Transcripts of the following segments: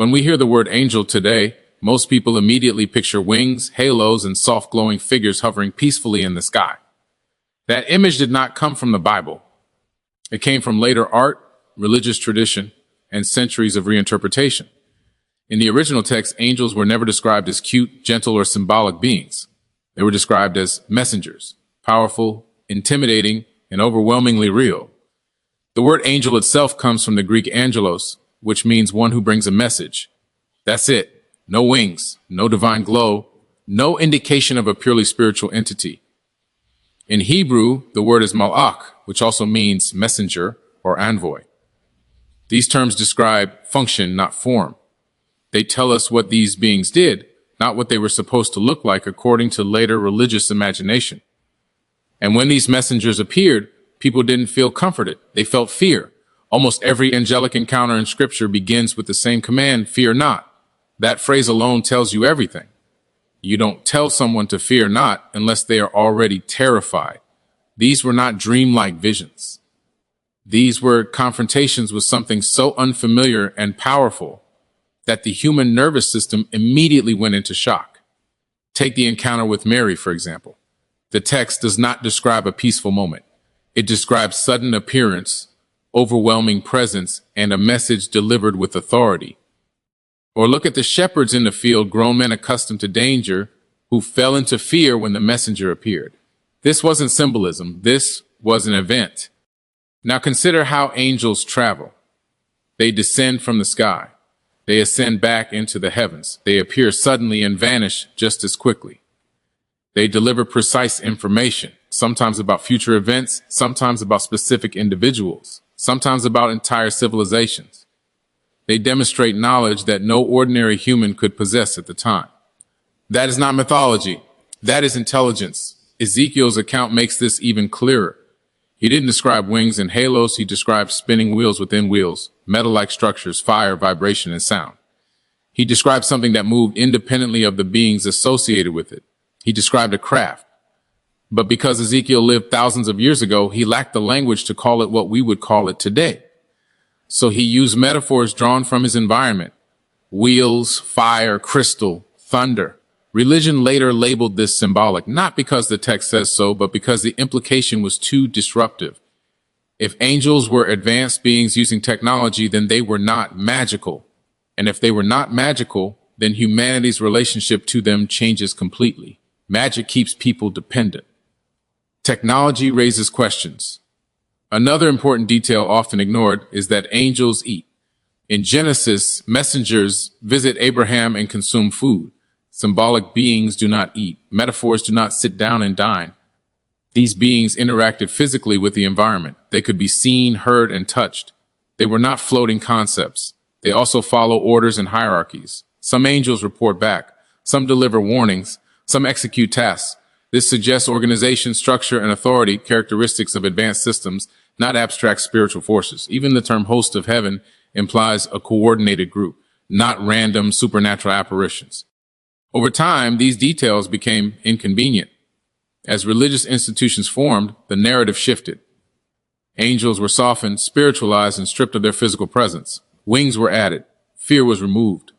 When we hear the word angel today, most people immediately picture wings, halos, and soft glowing figures hovering peacefully in the sky. That image did not come from the Bible. It came from later art, religious tradition, and centuries of reinterpretation. In the original text, angels were never described as cute, gentle, or symbolic beings. They were described as messengers, powerful, intimidating, and overwhelmingly real. The word angel itself comes from the Greek angelos, which means one who brings a message. That's it. No wings, no divine glow, no indication of a purely spiritual entity. In Hebrew, the word is malach, which also means messenger or envoy. These terms describe function, not form. They tell us what these beings did, not what they were supposed to look like according to later religious imagination. And when these messengers appeared, people didn't feel comforted. They felt fear. Almost every angelic encounter in Scripture begins with the same command, fear not. That phrase alone tells you everything. You don't tell someone to fear not unless they are already terrified. These were not dreamlike visions. These were confrontations with something so unfamiliar and powerful that the human nervous system immediately went into shock. Take the encounter with Mary, for example. The text does not describe a peaceful moment. It describes sudden appearance, overwhelming presence, and a message delivered with authority. Or look at the shepherds in the field, grown men accustomed to danger, who fell into fear when the messenger appeared. This wasn't symbolism. This was an event. Now consider how angels travel. They descend from the sky. They ascend back into the heavens. They appear suddenly and vanish just as quickly. They deliver precise information, sometimes about future events, sometimes about specific individuals, sometimes about entire civilizations. They demonstrate knowledge that no ordinary human could possess at the time. That is not mythology. That is intelligence. Ezekiel's account makes this even clearer. He didn't describe wings and halos. He described spinning wheels within wheels, metal-like structures, fire, vibration, and sound. He described something that moved independently of the beings associated with it. He described a craft. But because Ezekiel lived thousands of years ago, he lacked the language to call it what we would call it today. So he used metaphors drawn from his environment: wheels, fire, crystal, thunder. Religion later labeled this symbolic, not because the text says so, but because the implication was too disruptive. If angels were advanced beings using technology, then they were not magical. And if they were not magical, then humanity's relationship to them changes completely. Magic keeps people dependent. Technology raises questions. Another important detail often ignored is that angels eat. In Genesis, messengers visit Abraham and consume food. Symbolic beings do not eat. Metaphors do not sit down and dine. These beings interacted physically with the environment. They could be seen, heard, and touched. They were not floating concepts. They also follow orders and hierarchies. Some angels report back. Some deliver warnings. Some execute tasks. This suggests organization, structure, and authority, characteristics of advanced systems, not abstract spiritual forces. Even the term host of heaven implies a coordinated group, not random supernatural apparitions. Over time, these details became inconvenient. As religious institutions formed, the narrative shifted. Angels were softened, spiritualized, and stripped of their physical presence. Wings were added. Fear was removed.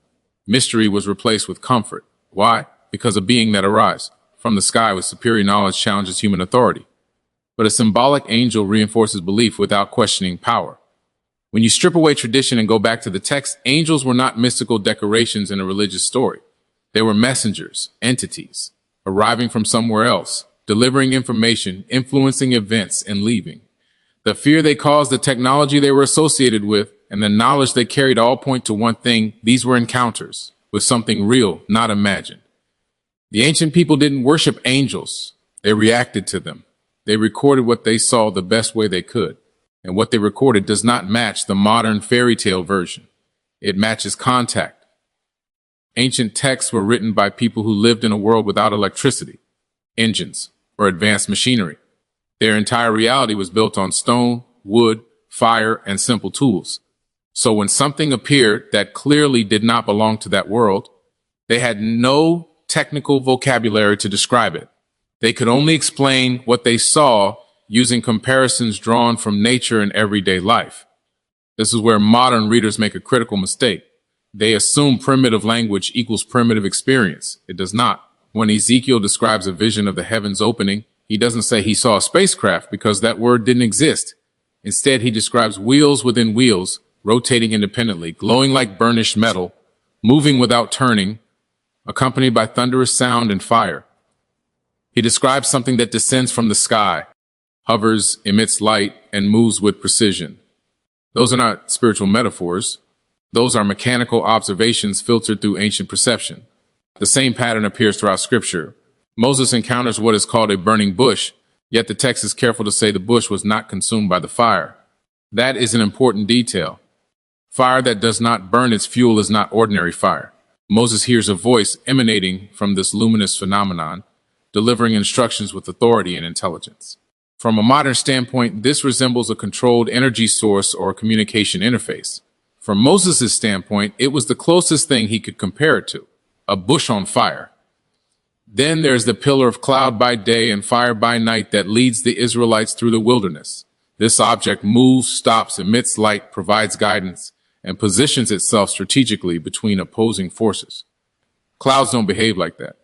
Mystery was replaced with comfort. Why? Because a being that arrives from the sky with superior knowledge challenges human authority. But a symbolic angel reinforces belief without questioning power. When you strip away tradition and go back to the text, angels were not mystical decorations in a religious story. They were messengers, entities, arriving from somewhere else, delivering information, influencing events, and leaving. The fear they caused, the technology they were associated with, and the knowledge they carried all point to one thing: these were encounters with something real, not imagined. The ancient people didn't worship angels. They reacted to them. They recorded what they saw the best way they could. And what they recorded does not match the modern fairy tale version. It matches contact. Ancient texts were written by people who lived in a world without electricity, engines, or advanced machinery. Their entire reality was built on stone, wood, fire, and simple tools. So when something appeared that clearly did not belong to that world, they had no technical vocabulary to describe it. They could only explain what they saw using comparisons drawn from nature and everyday life. This is where modern readers make a critical mistake. They assume primitive language equals primitive experience. It does not. When Ezekiel describes a vision of the heavens opening, he doesn't say he saw a spacecraft because that word didn't exist. Instead, he describes wheels within wheels, rotating independently, glowing like burnished metal, moving without turning, accompanied by thunderous sound and fire. He describes something that descends from the sky, hovers, emits light, and moves with precision. Those are not spiritual metaphors. Those are mechanical observations filtered through ancient perception. The same pattern appears throughout Scripture. Moses encounters what is called a burning bush, yet the text is careful to say the bush was not consumed by the fire. That is an important detail. Fire that does not burn its fuel is not ordinary fire. Moses hears a voice emanating from this luminous phenomenon, delivering instructions with authority and intelligence. From a modern standpoint, this resembles a controlled energy source or a communication interface. From Moses' standpoint, it was the closest thing he could compare it to, a bush on fire. Then there's the pillar of cloud by day and fire by night that leads the Israelites through the wilderness. This object moves, stops, emits light, provides guidance, and positions itself strategically between opposing forces. Clouds don't behave like that.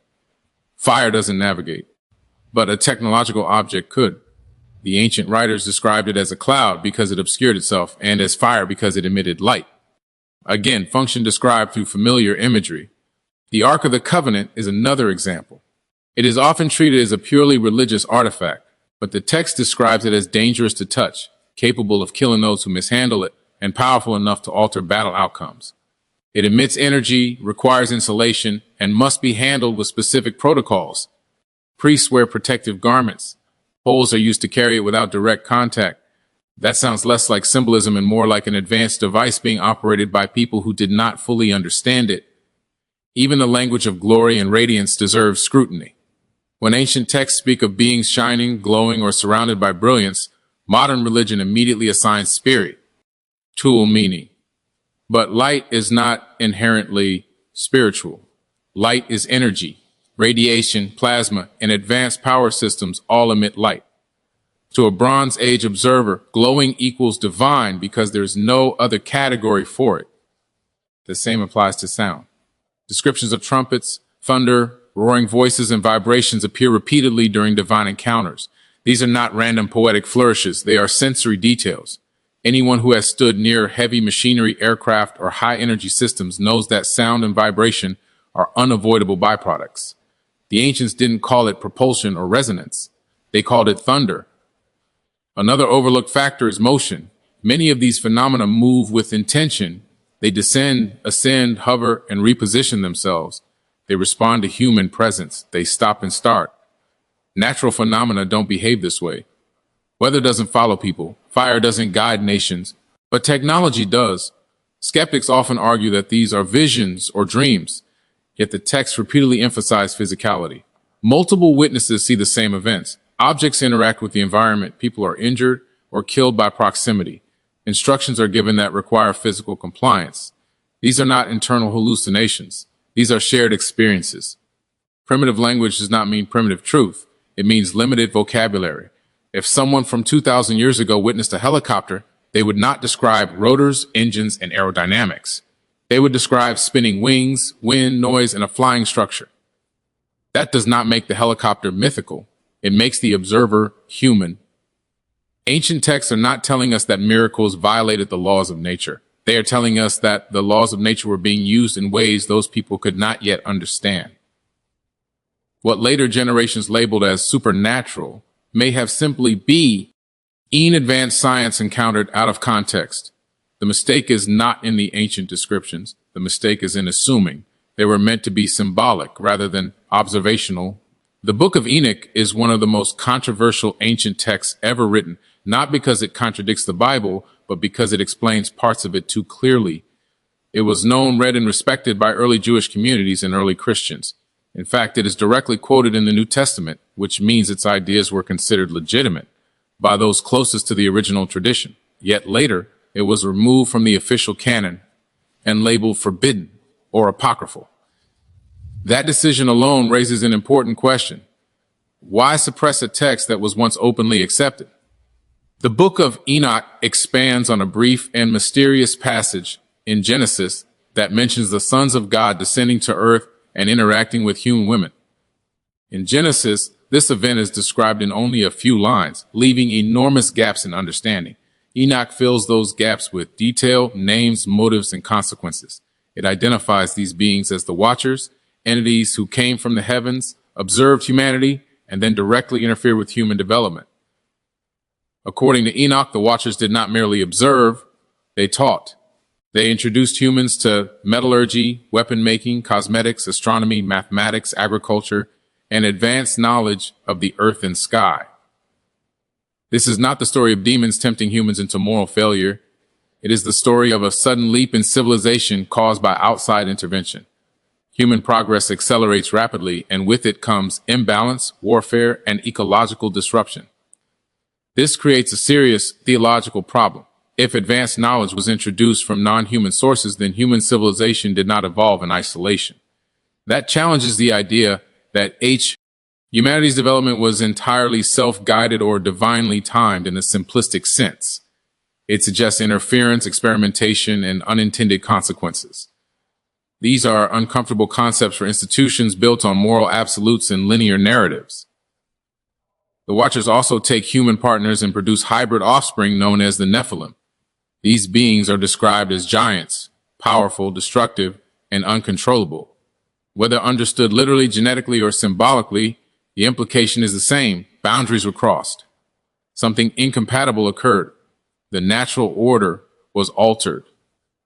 Fire doesn't navigate, but a technological object could. The ancient writers described it as a cloud because it obscured itself, and as fire because it emitted light. Again, function described through familiar imagery. The Ark of the Covenant is another example. It is often treated as a purely religious artifact, but the text describes it as dangerous to touch, capable of killing those who mishandle it, and powerful enough to alter battle outcomes. It emits energy, requires insulation, and must be handled with specific protocols. Priests wear protective garments. Poles are used to carry it without direct contact. That sounds less like symbolism and more like an advanced device being operated by people who did not fully understand it. Even the language of glory and radiance deserves scrutiny. When ancient texts speak of beings shining, glowing, or surrounded by brilliance, modern religion immediately assigns spirit, tool meaning. But light is not inherently spiritual. Light is energy. Radiation, plasma, and advanced power systems all emit light. To a Bronze Age observer, glowing equals divine because there's no other category for it. The same applies to sound. Descriptions of trumpets, thunder, roaring voices, and vibrations appear repeatedly during divine encounters. These are not random poetic flourishes. They are sensory details. Anyone who has stood near heavy machinery, aircraft, or high-energy systems knows that sound and vibration are unavoidable byproducts. The ancients didn't call it propulsion or resonance. They called it thunder. Another overlooked factor is motion. Many of these phenomena move with intention. They descend, ascend, hover, and reposition themselves. They respond to human presence. They stop and start. Natural phenomena don't behave this way. Weather doesn't follow people. Fire doesn't guide nations. But technology does. Skeptics often argue that these are visions or dreams. Yet the text repeatedly emphasizes physicality. Multiple witnesses see the same events. Objects interact with the environment. People are injured or killed by proximity. Instructions are given that require physical compliance. These are not internal hallucinations. These are shared experiences. Primitive language does not mean primitive truth. It means limited vocabulary. If someone from 2,000 years ago witnessed a helicopter, they would not describe rotors, engines, and aerodynamics. They would describe spinning wings, wind, noise, and a flying structure. That does not make the helicopter mythical. It makes the observer human. Ancient texts are not telling us that miracles violated the laws of nature. They are telling us that the laws of nature were being used in ways those people could not yet understand. What later generations labeled as supernatural may have simply been advanced science encountered out of context. The mistake is not in the ancient descriptions. The mistake is in assuming they were meant to be symbolic rather than observational. The Book of Enoch is one of the most controversial ancient texts ever written, not because it contradicts the Bible, but because it explains parts of it too clearly. It was known, read, and respected by early Jewish communities and early Christians. In fact, it is directly quoted in the New Testament, which means its ideas were considered legitimate by those closest to the original tradition. Yet later, it was removed from the official canon and labeled forbidden or apocryphal. That decision alone raises an important question. Why suppress a text that was once openly accepted? The Book of Enoch expands on a brief and mysterious passage in Genesis that mentions the sons of God descending to earth and interacting with human women. In Genesis, this event is described in only a few lines, leaving enormous gaps in understanding. Enoch fills those gaps with detail, names, motives, and consequences. It identifies these beings as the Watchers, entities who came from the heavens, observed humanity, and then directly interfered with human development. According to Enoch, the Watchers did not merely observe, they taught. They introduced humans to metallurgy, weapon making, cosmetics, astronomy, mathematics, agriculture, and advanced knowledge of the earth and sky. This is not the story of demons tempting humans into moral failure. It is the story of a sudden leap in civilization caused by outside intervention. Human progress accelerates rapidly, and with it comes imbalance, warfare, and ecological disruption. This creates a serious theological problem. If advanced knowledge was introduced from non-human sources, then human civilization did not evolve in isolation. That challenges the idea that humanity's development was entirely self-guided or divinely timed in a simplistic sense. It suggests interference, experimentation, and unintended consequences. These are uncomfortable concepts for institutions built on moral absolutes and linear narratives. The Watchers also take human partners and produce hybrid offspring known as the Nephilim. These beings are described as giants, powerful, destructive, and uncontrollable. Whether understood literally, genetically, or symbolically, the implication is the same. Boundaries were crossed. Something incompatible occurred. The natural order was altered.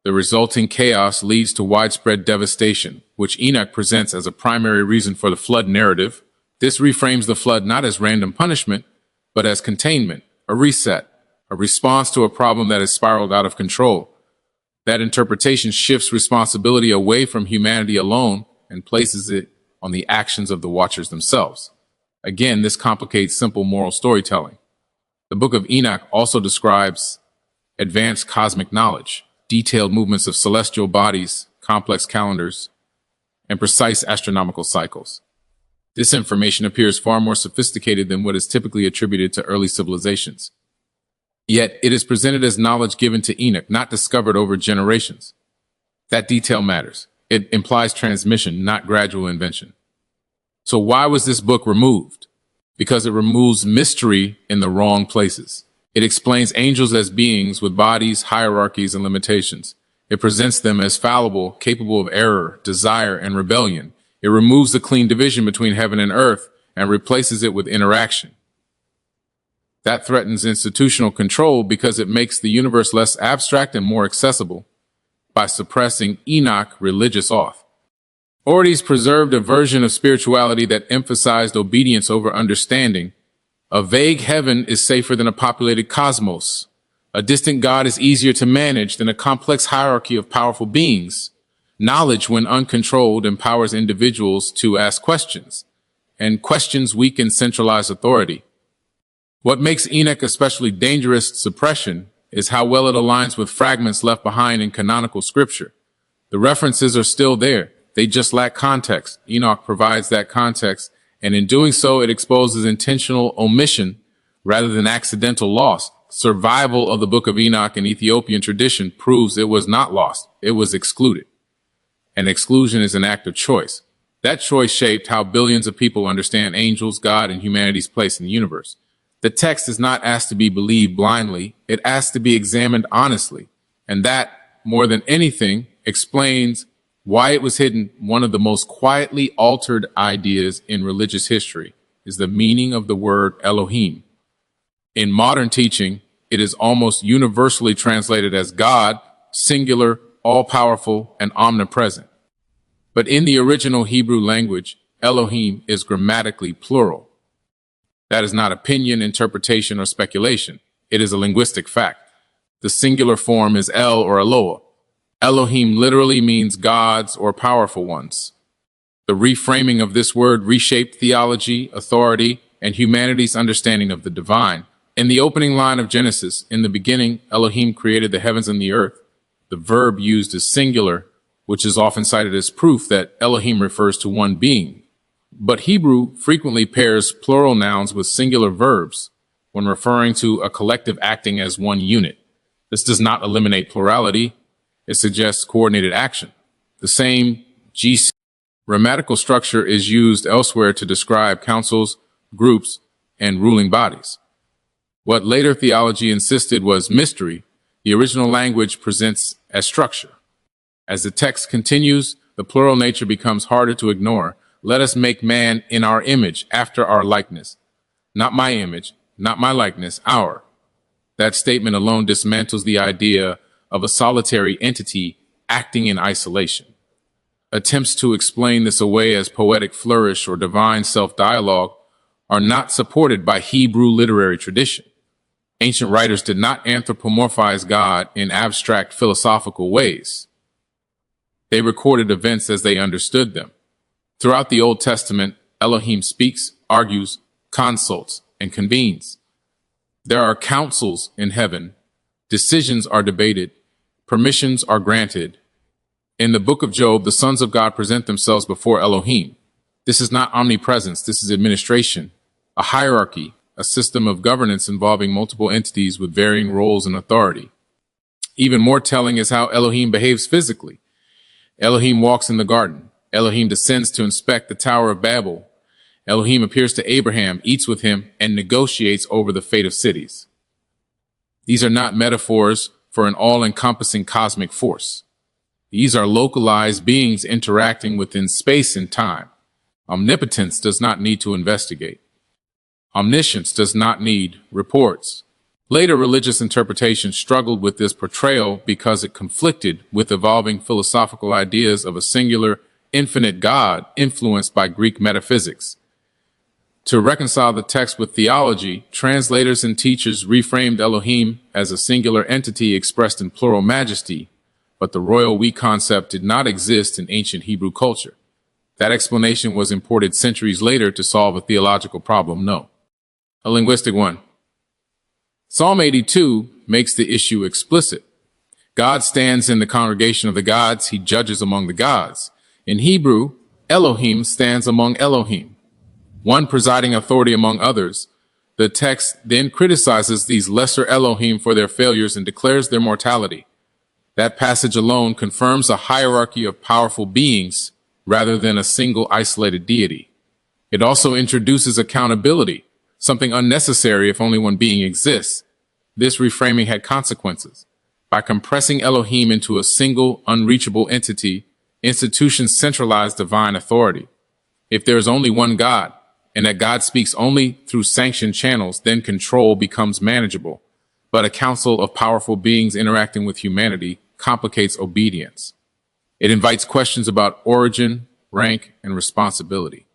The resulting chaos leads to widespread devastation, which Enoch presents as a primary reason for the flood narrative. This reframes the flood not as random punishment, but as containment, a reset, a response to a problem that has spiraled out of control. That interpretation shifts responsibility away from humanity alone and places it on the actions of the Watchers themselves. Again, this complicates simple moral storytelling. The Book of Enoch also describes advanced cosmic knowledge, detailed movements of celestial bodies, complex calendars, and precise astronomical cycles. This information appears far more sophisticated than what is typically attributed to early civilizations. Yet, it is presented as knowledge given to Enoch, not discovered over generations. That detail matters. It implies transmission, not gradual invention. So why was this book removed? Because it removes mystery in the wrong places. It explains angels as beings with bodies, hierarchies, and limitations. It presents them as fallible, capable of error, desire, and rebellion. It removes the clean division between heaven and earth and replaces it with interaction. That threatens institutional control because it makes the universe less abstract and more accessible by suppressing Enoch religious auth. Authorities preserved a version of spirituality that emphasized obedience over understanding. A vague heaven is safer than a populated cosmos. A distant God is easier to manage than a complex hierarchy of powerful beings. Knowledge, when uncontrolled, empowers individuals to ask questions, and questions weaken centralized authority. What makes Enoch especially dangerous suppression is how well it aligns with fragments left behind in canonical scripture. The references are still there. They just lack context. Enoch provides that context, and in doing so, it exposes intentional omission rather than accidental loss. Survival of the Book of Enoch in Ethiopian tradition proves it was not lost. It was excluded. And exclusion is an act of choice. That choice shaped how billions of people understand angels, God, and humanity's place in the universe. The text is not asked to be believed blindly. It asks to be examined honestly. And that, more than anything, explains why it was hidden. One of the most quietly altered ideas in religious history is the meaning of the word Elohim. In modern teaching, it is almost universally translated as God, singular, all-powerful, and omnipresent. But in the original Hebrew language, Elohim is grammatically plural. That is not opinion, interpretation, or speculation. It is a linguistic fact. The singular form is El or Eloah. Elohim literally means gods or powerful ones. The reframing of this word reshaped theology, authority, and humanity's understanding of the divine. In the opening line of Genesis, in the beginning, Elohim created the heavens and the earth. The verb used is singular, which is often cited as proof that Elohim refers to one being. But Hebrew frequently pairs plural nouns with singular verbs when referring to a collective acting as one unit. This does not eliminate plurality. It suggests coordinated action. The same GC grammatical structure is used elsewhere to describe councils, groups, and ruling bodies. What later theology insisted was mystery, the original language presents as structure. As the text continues, the plural nature becomes harder to ignore. Let us make man in our image, after our likeness. Not my image, not my likeness, our. That statement alone dismantles the idea of a solitary entity acting in isolation. Attempts to explain this away as poetic flourish or divine self-dialogue are not supported by Hebrew literary tradition. Ancient writers did not anthropomorphize God in abstract philosophical ways. They recorded events as they understood them. Throughout the Old Testament, Elohim speaks, argues, consults, and convenes. There are councils in heaven, decisions are debated, permissions are granted. In the book of Job, the sons of God present themselves before Elohim. This is not omnipresence, this is administration, a hierarchy, a system of governance involving multiple entities with varying roles and authority. Even more telling is how Elohim behaves physically. Elohim walks in the garden. Elohim descends to inspect the Tower of Babel. Elohim appears to Abraham, eats with him, and negotiates over the fate of cities. These are not metaphors for an all-encompassing cosmic force. These are localized beings interacting within space and time. Omnipotence does not need to investigate. Omniscience does not need reports. Later religious interpretation struggled with this portrayal because it conflicted with evolving philosophical ideas of a singular, infinite God influenced by Greek metaphysics. To reconcile the text with theology, translators and teachers reframed Elohim as a singular entity expressed in plural majesty, but the royal we concept did not exist in ancient Hebrew culture. That explanation was imported centuries later to solve a theological problem. No. A linguistic one. Psalm 82 makes the issue explicit. God stands in the congregation of the gods. He judges among the gods. In Hebrew, Elohim stands among Elohim, one presiding authority among others. The text then criticizes these lesser Elohim for their failures and declares their mortality. That passage alone confirms a hierarchy of powerful beings rather than a single isolated deity. It also introduces accountability, something unnecessary if only one being exists. This reframing had consequences. By compressing Elohim into a single, unreachable entity, institutions centralize divine authority. If there is only one God, and that God speaks only through sanctioned channels, then control becomes manageable. But a council of powerful beings interacting with humanity complicates obedience. It invites questions about origin, rank, and responsibility.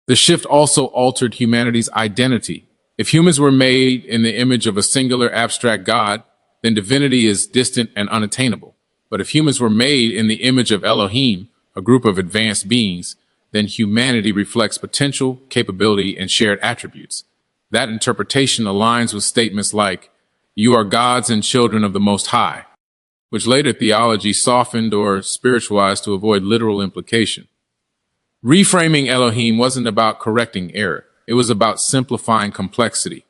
The shift also altered humanity's identity. If humans were made in the image of a singular abstract God, then divinity is distant and unattainable. But if humans were made in the image of Elohim, a group of advanced beings, then humanity reflects potential, capability, and shared attributes. That interpretation aligns with statements like, "You are gods and children of the Most High," which later theology softened or spiritualized to avoid literal implication. Reframing Elohim wasn't about correcting error. It was about simplifying complexity.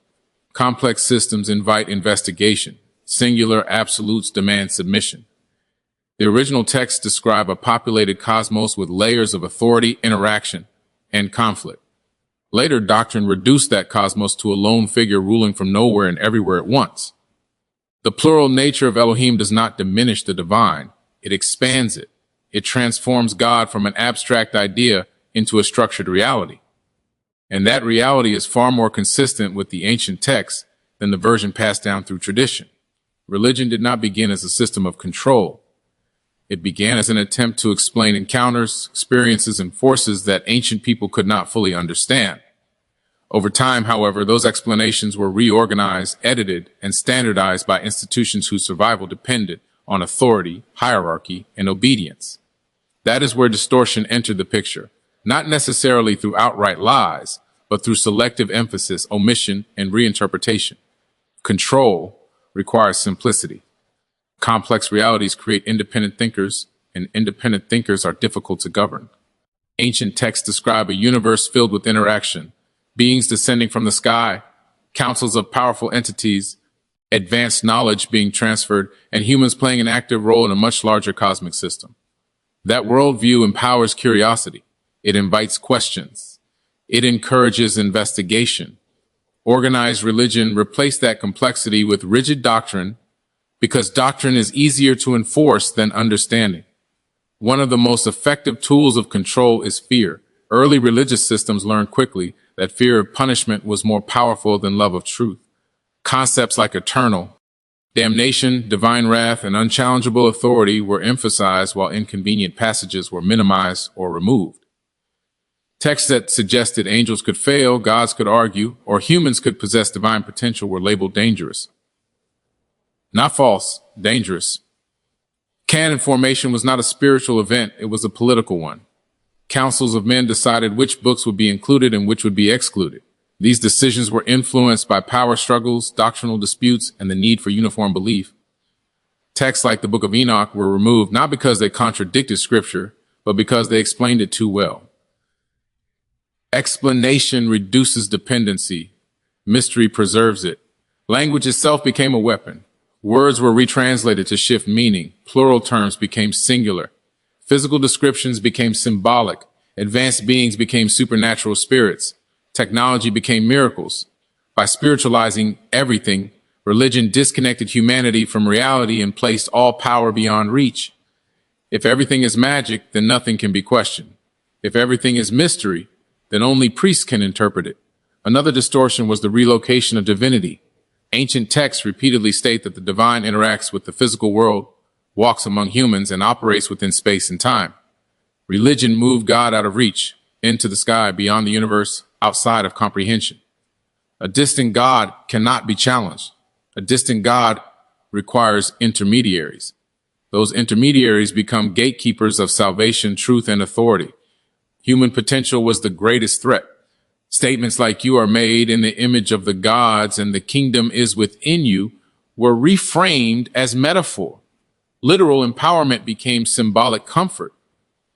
Complex systems invite investigation. Singular absolutes demand submission. The original texts describe a populated cosmos with layers of authority, interaction, and conflict. Later doctrine reduced that cosmos to a lone figure ruling from nowhere and everywhere at once. The plural nature of Elohim does not diminish the divine. It expands it. It transforms God from an abstract idea into a structured reality. And that reality is far more consistent with the ancient texts than the version passed down through tradition. Religion did not begin as a system of control. It began as an attempt to explain encounters, experiences, and forces that ancient people could not fully understand. Over time, however, those explanations were reorganized, edited, and standardized by institutions whose survival depended on authority, hierarchy, and obedience. That is where distortion entered the picture, not necessarily through outright lies, but through selective emphasis, omission, and reinterpretation. Control requires simplicity. Complex realities create independent thinkers, and independent thinkers are difficult to govern. Ancient texts describe a universe filled with interaction, beings descending from the sky, councils of powerful entities, advanced knowledge being transferred, and humans playing an active role in a much larger cosmic system. That worldview empowers curiosity. It invites questions. It encourages investigation. Organized religion replaced that complexity with rigid doctrine because doctrine is easier to enforce than understanding. One of the most effective tools of control is fear. Early religious systems learned quickly that fear of punishment was more powerful than love of truth. Concepts like eternal damnation, divine wrath, and unchallengeable authority were emphasized while inconvenient passages were minimized or removed. Texts that suggested angels could fail, gods could argue, or humans could possess divine potential were labeled dangerous. Not false, dangerous. Canon formation was not a spiritual event, it was a political one. Councils of men decided which books would be included and which would be excluded. These decisions were influenced by power struggles, doctrinal disputes, and the need for uniform belief. Texts like the Book of Enoch were removed not because they contradicted Scripture, but because they explained it too well. Explanation reduces dependency. Mystery preserves it. Language itself became a weapon. Words were retranslated to shift meaning. Plural terms became singular. Physical descriptions became symbolic. Advanced beings became supernatural spirits. Technology became miracles. By spiritualizing everything, religion disconnected humanity from reality and placed all power beyond reach. If everything is magic, then nothing can be questioned. If everything is mystery, then only priests can interpret it. Another distortion was the relocation of divinity. Ancient texts repeatedly state that the divine interacts with the physical world, walks among humans, and operates within space and time. Religion moved God out of reach, into the sky, beyond the universe, outside of comprehension. A distant God cannot be challenged. A distant God requires intermediaries. Those intermediaries become gatekeepers of salvation, truth, and authority. Human potential was the greatest threat. Statements like "you are made in the image of the gods and the kingdom is within you" were reframed as metaphor. Literal empowerment became symbolic comfort.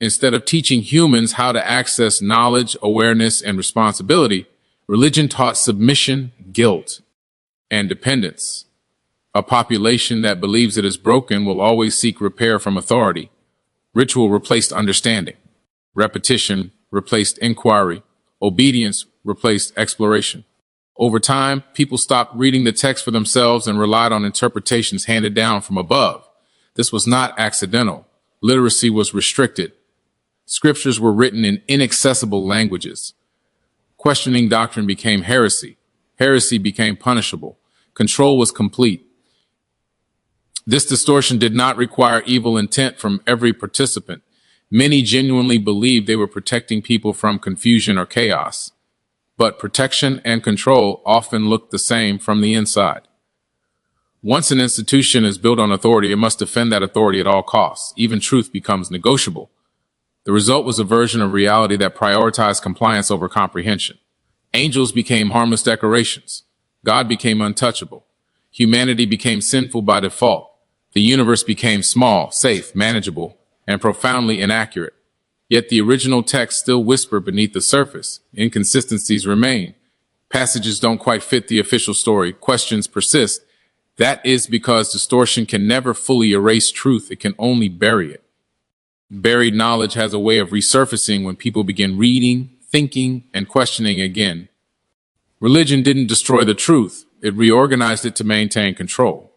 Instead of teaching humans how to access knowledge, awareness, and responsibility, religion taught submission, guilt, and dependence. A population that believes it is broken will always seek repair from authority. Ritual replaced understanding. Repetition replaced inquiry. Obedience replaced exploration. Over time, people stopped reading the text for themselves and relied on interpretations handed down from above. This was not accidental. Literacy was restricted. Scriptures were written in inaccessible languages. Questioning doctrine became heresy. Heresy became punishable. Control was complete. This distortion did not require evil intent from every participant. Many genuinely believed they were protecting people from confusion or chaos. But protection and control often look the same from the inside. Once an institution is built on authority, it must defend that authority at all costs. Even truth becomes negotiable. The result was a version of reality that prioritized compliance over comprehension. Angels became harmless decorations. God became untouchable. Humanity became sinful by default. The universe became small, safe, manageable, and profoundly inaccurate. Yet the original text still whispered beneath the surface. Inconsistencies remain. Passages don't quite fit the official story. Questions persist. That is because distortion can never fully erase truth. It can only bury it. Buried knowledge has a way of resurfacing when people begin reading, thinking, and questioning again. Religion didn't destroy the truth. It reorganized it to maintain control.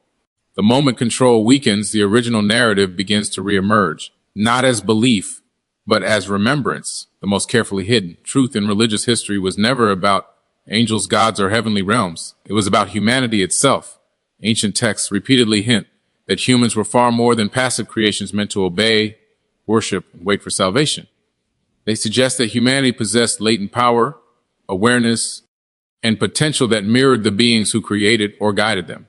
The moment control weakens, the original narrative begins to reemerge, not as belief, but as remembrance, the most carefully hidden. Truth in religious history was never about angels, gods, or heavenly realms. It was about humanity itself. Ancient texts repeatedly hint that humans were far more than passive creations meant to obey, worship, and wait for salvation. They suggest that humanity possessed latent power, awareness, and potential that mirrored the beings who created or guided them.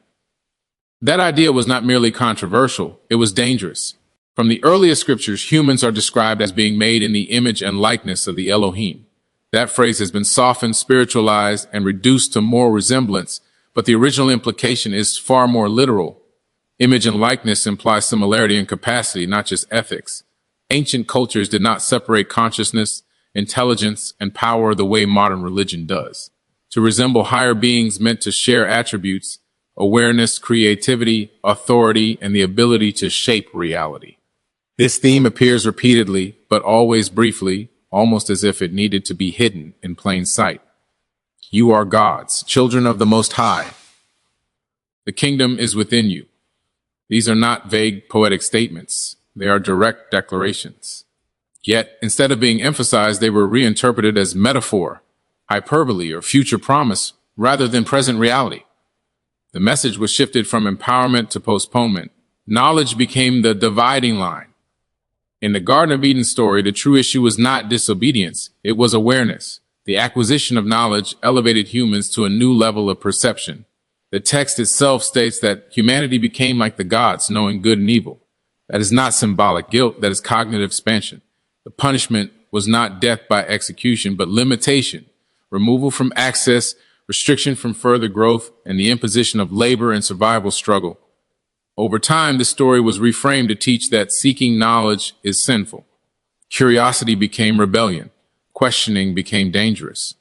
That idea was not merely controversial, it was dangerous. From the earliest scriptures, humans are described as being made in the image and likeness of the Elohim. That phrase has been softened, spiritualized, and reduced to moral resemblance, but the original implication is far more literal. Image and likeness imply similarity and capacity, not just ethics. Ancient cultures did not separate consciousness, intelligence, and power the way modern religion does. To resemble higher beings meant to share attributes, awareness, creativity, authority, and the ability to shape reality. This theme appears repeatedly, but always briefly, almost as if it needed to be hidden in plain sight. You are gods, children of the Most High. The kingdom is within you. These are not vague poetic statements. They are direct declarations. Yet, instead of being emphasized, they were reinterpreted as metaphor, hyperbole, or future promise, rather than present reality. The message was shifted from empowerment to postponement. Knowledge became the dividing line. In the Garden of Eden story, the true issue was not disobedience, it was awareness. The acquisition of knowledge elevated humans to a new level of perception. The text itself states that humanity became like the gods, knowing good and evil. That is not symbolic guilt, that is cognitive expansion. The punishment was not death by execution, but limitation, removal from access, restriction from further growth, and the imposition of labor and survival struggle. Over time, the story was reframed to teach that seeking knowledge is sinful. Curiosity became rebellion. Questioning became dangerous.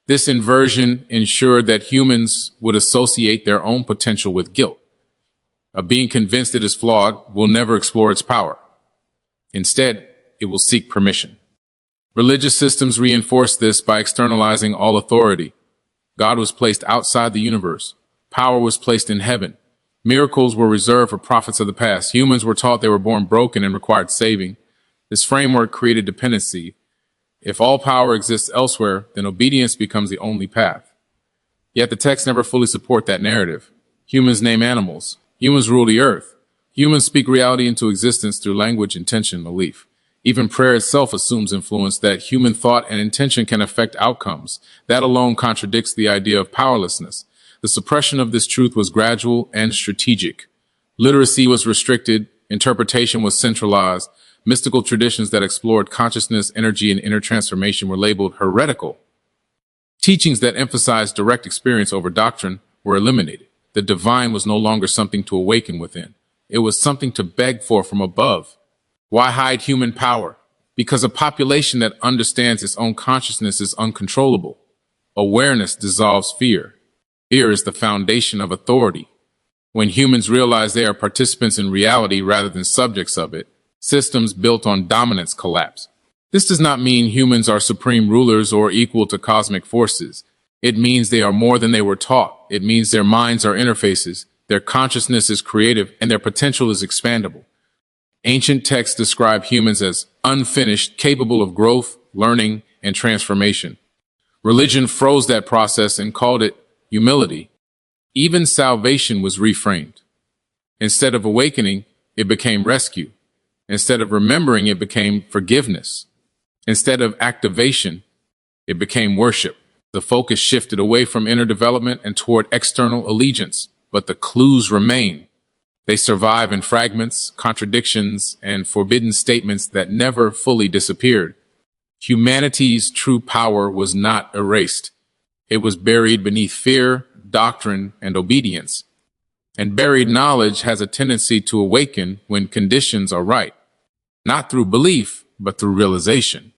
This inversion ensured that humans would associate their own potential with guilt. A being convinced it is flawed will never explore its power. Instead, it will seek permission. Religious systems reinforced this by externalizing all authority. God was placed outside the universe. Power was placed in heaven. Miracles were reserved for prophets of the past. Humans were taught they were born broken and required saving. This framework created dependency. If all power exists elsewhere, then obedience becomes the only path. Yet the texts never fully support that narrative. Humans name animals. Humans rule the earth. Humans speak reality into existence through language, intention, belief. Even prayer itself assumes influence, that human thought and intention can affect outcomes. That alone contradicts the idea of powerlessness. The suppression of this truth was gradual and strategic. Literacy was restricted, interpretation was centralized. Mystical traditions that explored consciousness, energy, and inner transformation were labeled heretical. Teachings that emphasized direct experience over doctrine were eliminated. The divine was no longer something to awaken within. It was something to beg for from above. Why hide human power? Because a population that understands its own consciousness is uncontrollable. Awareness dissolves fear. Fear is the foundation of authority. When humans realize they are participants in reality rather than subjects of it, systems built on dominance collapse. This does not mean humans are supreme rulers or equal to cosmic forces. It means they are more than they were taught. It means their minds are interfaces, their consciousness is creative, and their potential is expandable. Ancient texts describe humans as unfinished, capable of growth, learning, and transformation. Religion froze that process and called it humility. Even salvation was reframed. Instead of awakening, it became rescue. Instead of remembering, it became forgiveness. Instead of activation, it became worship. The focus shifted away from inner development and toward external allegiance, but the clues remain. They survive in fragments, contradictions, and forbidden statements that never fully disappeared. Humanity's true power was not erased. It was buried beneath fear, doctrine, and obedience. And buried knowledge has a tendency to awaken when conditions are right. Not through belief, but through realization.